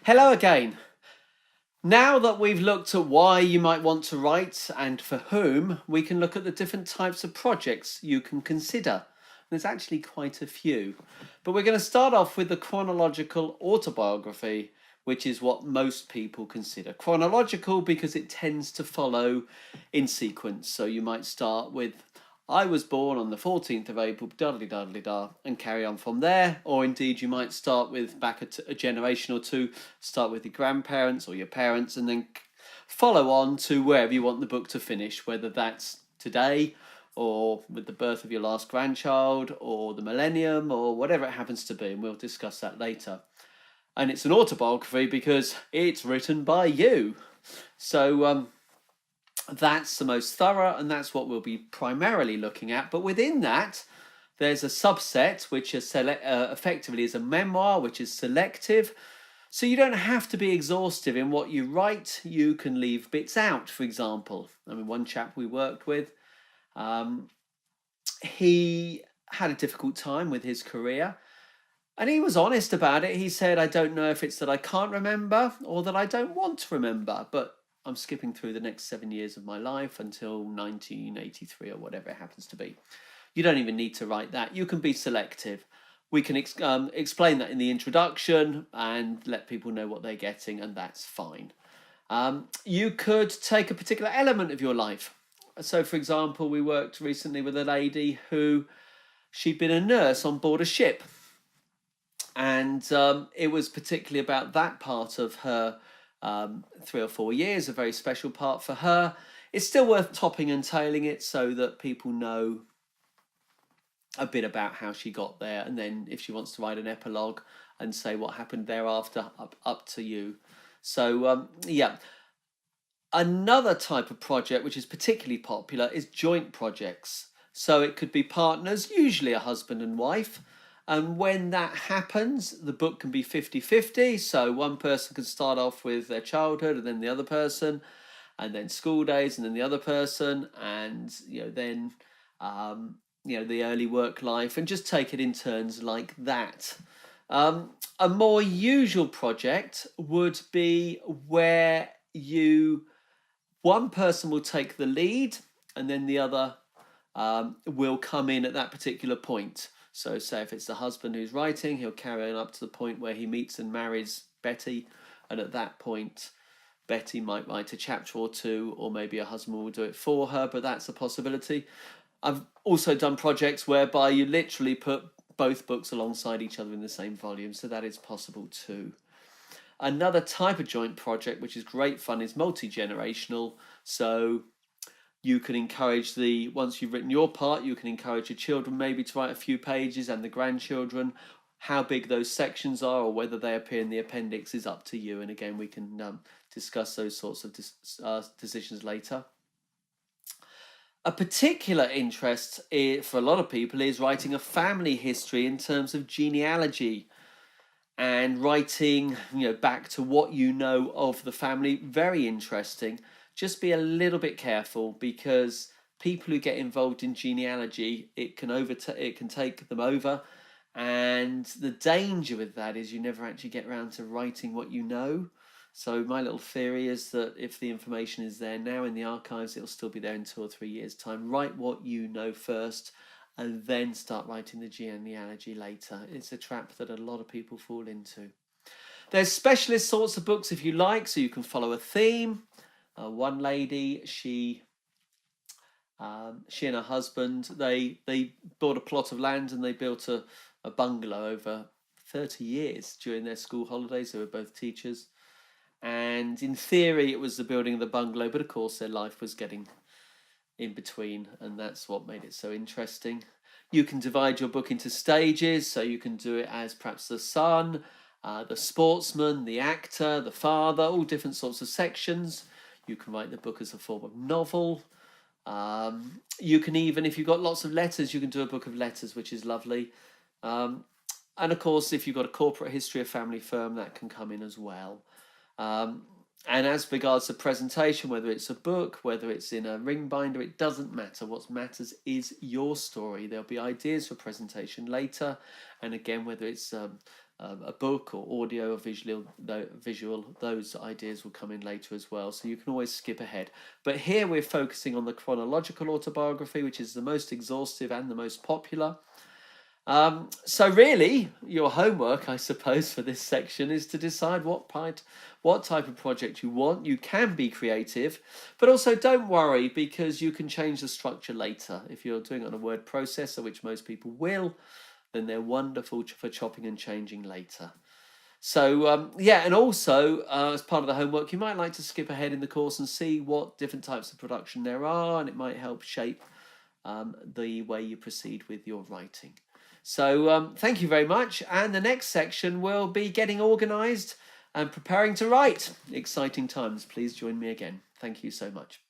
Hello again. Now that we've looked at why you might want to write and for whom, we can look at the different types of projects you can consider. There's actually quite a few. But we're going to start off with the chronological autobiography, which is what most people consider. Chronological because it tends to follow in sequence. So you might start with I was born on the 14th of April, da, and carry on from there. Or indeed, you might start with back a generation or two, start with your grandparents or your parents, and then follow on to wherever you want the book to finish, whether that's today or with the birth of your last grandchild or the millennium or whatever it happens to be. And we'll discuss that later. And it's an autobiography because it's written by you. So, that's the most thorough, and that's what we'll be primarily looking at. But within that, there's a subset which is effectively is a memoir, which is selective. So you don't have to be exhaustive in what you write. You can leave bits out, for example. I mean, one chap we worked with, he had a difficult time with his career. And he was honest about it. He said, I don't know if it's that I can't remember or that I don't want to remember, but I'm skipping through the next 7 years of my life until 1983 or whatever it happens to be. You don't even need to write that. You can be selective. We can explain that in the introduction and let people know what they're getting, and that's fine. You could take a particular element of your life. So, for example, we worked recently with a lady who she'd been a nurse on board a ship. And it was particularly about that part of her 3 or 4 years, a very special part for her. It's still worth topping and tailing it so that people know a bit about how she got there. And then if she wants to write an epilogue and say what happened thereafter, up to you. So, yeah. Another type of project which is particularly popular is joint projects. So it could be partners, usually a husband and wife. And when that happens, the book can be 50-50. So one person can start off with their childhood and then the other person, and then school days and then the other person, and then the early work life, and just take it in turns like that. A more usual project would be where one person will take the lead and then the other will come in at that particular point. So say if it's the husband who's writing, he'll carry on up to the point where he meets and marries Betty. And at that point, Betty might write a chapter or two, or maybe her husband will do it for her, but that's a possibility. I've also done projects whereby you literally put both books alongside each other in the same volume, so that is possible too. Another type of joint project, which is great fun, is multi-generational. So you can encourage once you've written your part, you can encourage your children maybe to write a few pages, and the grandchildren. How big those sections are or whether they appear in the appendix is up to you. And again, we can discuss those sorts of decisions later. A particular interest for a lot of people is writing a family history in terms of genealogy and writing back to what you know of the family. Very interesting. Just be a little bit careful, because people who get involved in genealogy, it can take them over, and the danger with that is you never actually get around to writing what you know. So my little theory is that if the information is there now in the archives, it'll still be there in 2 or 3 years' time. Write what you know first, and then start writing the genealogy later. It's a trap that a lot of people fall into. There's specialist sorts of books if you like, so you can follow a theme. One lady, she and her husband, they bought a plot of land and they built a bungalow over 30 years during their school holidays. They were both teachers. And in theory, it was the building of the bungalow, but of course their life was getting in between, and that's what made it so interesting. You can divide your book into stages, so you can do it as perhaps the son, the sportsman, the actor, the father, all different sorts of sections. You can write the book as a form of novel. You can even, if you've got lots of letters, you can do a book of letters, which is lovely. And of course, if you've got a corporate history, a family firm, that can come in as well. And as regards to presentation, whether it's a book, whether it's in a ring binder, it doesn't matter. What matters is your story. There'll be ideas for presentation later. And again, whether it's a book or audio or visual, those ideas will come in later as well. So you can always skip ahead. But here we're focusing on the chronological autobiography, which is the most exhaustive and the most popular. So really, your homework, I suppose, for this section is to decide what type of project you want. You can be creative, but also don't worry, because you can change the structure later. If you're doing it on a word processor, which most people will, then they're wonderful for chopping and changing later. So yeah, and also as part of the homework, you might like to skip ahead in the course and see what different types of production there are, and it might help shape the way you proceed with your writing. So thank you very much. And the next section will be getting organised and preparing to write. Exciting times. Please join me again. Thank you so much.